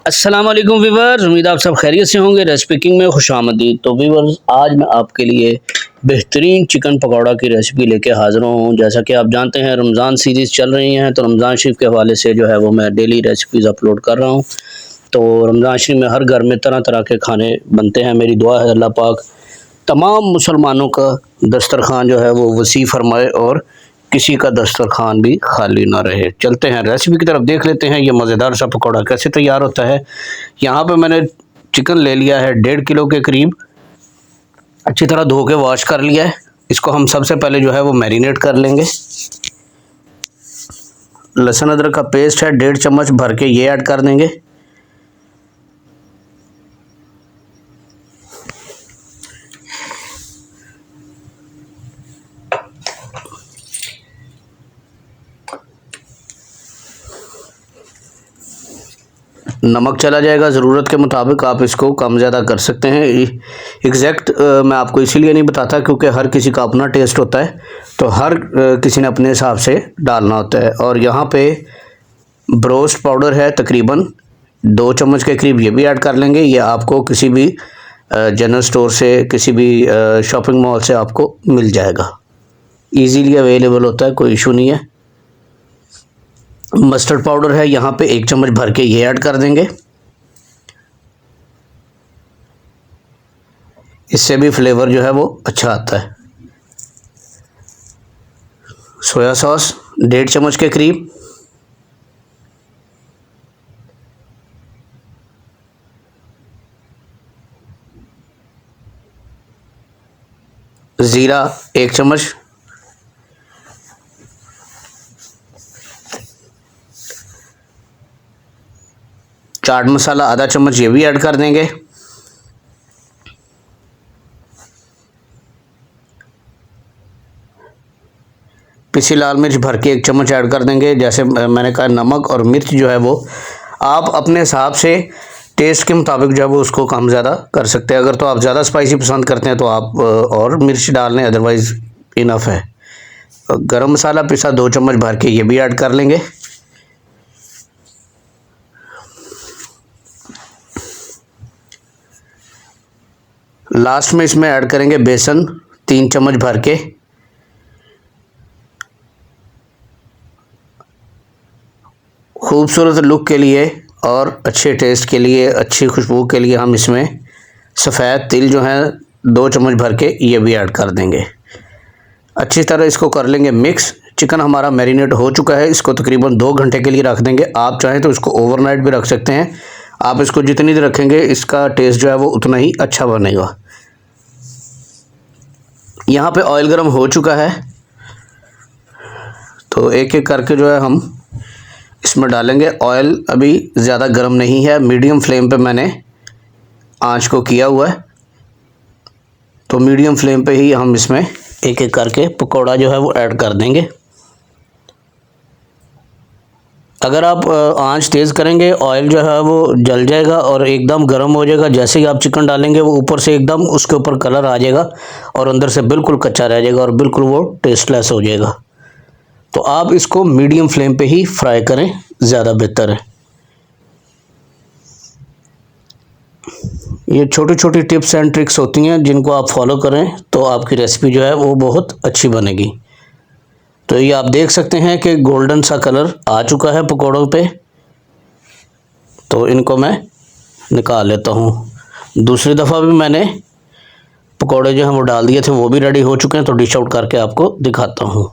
अस्सलाम वालेकुम वीवर्स, उम्मीद आप सब खैरियत से होंगे। रेसिपी किंग में खुशामदीद। तो वीवर्स, आज मैं आपके लिए बेहतरीन चिकन पकौड़ा की रेसिपी लेके हाज़िर हूँ। जैसा कि आप जानते हैं रमज़ान सीरीज़ चल रही हैं, तो रमज़ान शरीफ के हवाले से जो है वो मैं डेली रेसिपीज़ अपलोड कर रहा हूँ। तो रमज़ान शरीफ में हर घर में तरह तरह के खाने बनते हैं। मेरी दुआ है अल्लाह पाक तमाम मुसलमानों का दस्तरखान जो है वो वसी फरमाए और किसी का दस्तरखान भी खाली ना रहे। चलते हैं रेसिपी की तरफ, देख लेते हैं ये मज़ेदार सा पकौड़ा कैसे तैयार होता है। यहाँ पे मैंने चिकन ले लिया है 1.5 किलो के करीब, अच्छी तरह धो के वॉश कर लिया है। इसको हम सबसे पहले जो है वो मैरिनेट कर लेंगे। लहसुन अदरक का पेस्ट है 1.5 चम्मच भर के ये ऐड कर देंगे। नमक चला जाएगा ज़रूरत के मुताबिक, आप इसको कम ज़्यादा कर सकते हैं। एग्जैक्ट मैं आपको इसीलिए नहीं बताता क्योंकि हर किसी का अपना टेस्ट होता है, तो हर किसी ने अपने हिसाब से डालना होता है। और यहाँ पे ब्रोस्ट पाउडर है तकरीबन 2 चम्मच के करीब, ये भी ऐड कर लेंगे। ये आपको किसी भी जनरल स्टोर से, किसी भी शॉपिंग मॉल से आपको मिल जाएगा, ईजीली अवेलेबल होता है, कोई इशू नहीं है। मस्टर्ड पाउडर है यहाँ पे 1 चम्मच भर के ये ऐड कर देंगे। इससे भी फ्लेवर जो है वो अच्छा आता है। सोया सॉस 1.5 चम्मच के करीब। ज़ीरा 1 चम्मच। चाट मसाला आधा चम्मच, ये भी ऐड कर देंगे। पिसी लाल मिर्च भर के 1 चम्मच ऐड कर देंगे। जैसे मैंने कहा, नमक और मिर्च जो है वो आप अपने हिसाब से टेस्ट के मुताबिक जो है वो उसको कम ज़्यादा कर सकते हैं। अगर तो आप ज़्यादा स्पाइसी पसंद करते हैं तो आप और मिर्च डाल लें, अदरवाइज़ इनफ है। गरम मसाला पिसा 2 चम्मच भर के ये भी ऐड कर लेंगे। लास्ट में इसमें ऐड करेंगे बेसन 3 चम्मच भर के। खूबसूरत लुक के लिए और अच्छे टेस्ट के लिए, अच्छी खुशबू के लिए हम इसमें सफ़ेद तिल जो है 2 चम्मच भर के ये भी ऐड कर देंगे। अच्छी तरह इसको कर लेंगे मिक्स। चिकन हमारा मैरिनेट हो चुका है, इसको तकरीबन 2 घंटे के लिए रख देंगे। आप चाहें तो इसको ओवरनाइट भी रख सकते हैं। आप इसको जितनी देर रखेंगे इसका टेस्ट जो है वो उतना ही अच्छा बनेगा। यहाँ पे ऑयल गर्म हो चुका है, तो एक एक करके जो है हम इसमें डालेंगे। ऑयल अभी ज़्यादा गर्म नहीं है, मीडियम फ्लेम पे मैंने आंच को किया हुआ है, तो मीडियम फ्लेम पे ही हम इसमें एक एक करके पकौड़ा जो है वो ऐड कर देंगे। अगर आप आंच तेज़ करेंगे, ऑयल जो है वो जल जाएगा और एकदम गर्म हो जाएगा। जैसे ही आप चिकन डालेंगे वो ऊपर से एकदम उसके ऊपर कलर आ जाएगा और अंदर से बिल्कुल कच्चा रह जाएगा और बिल्कुल वो टेस्टलेस हो जाएगा। तो आप इसको मीडियम फ्लेम पे ही फ्राई करें, ज़्यादा बेहतर है। ये छोटी छोटी टिप्स एंड ट्रिक्स होती हैं जिनको आप फॉलो करें तो आपकी रेसिपी जो है वो बहुत अच्छी बनेगी। तो ये आप देख सकते हैं कि गोल्डन सा कलर आ चुका है पकौड़ों पे, तो इनको मैं निकाल लेता हूँ। दूसरी दफ़ा भी मैंने पकौड़े जो हैं वो डाल दिए थे, वो भी रेडी हो चुके हैं, तो डिश आउट करके आपको दिखाता हूँ।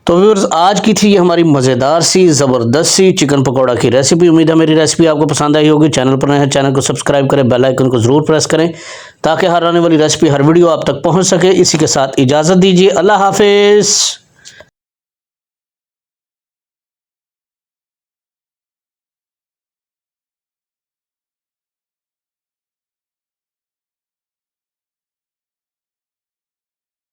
तो व्यूअर्स, आज की थी ये हमारी मज़ेदार सी ज़बरदस्त सी चिकन पकौड़ा की रेसिपी। उम्मीद है मेरी रेसिपी आपको पसंद आई होगी। चैनल पर नए हैं, चैनल को सब्सक्राइब करें, बेल आइकन को ज़रूर प्रेस करें ताकि हर आने वाली रेसिपी, हर वीडियो आप तक पहुंच सके। इसी के साथ इजाज़त दीजिए, अल्लाह हाफिज़।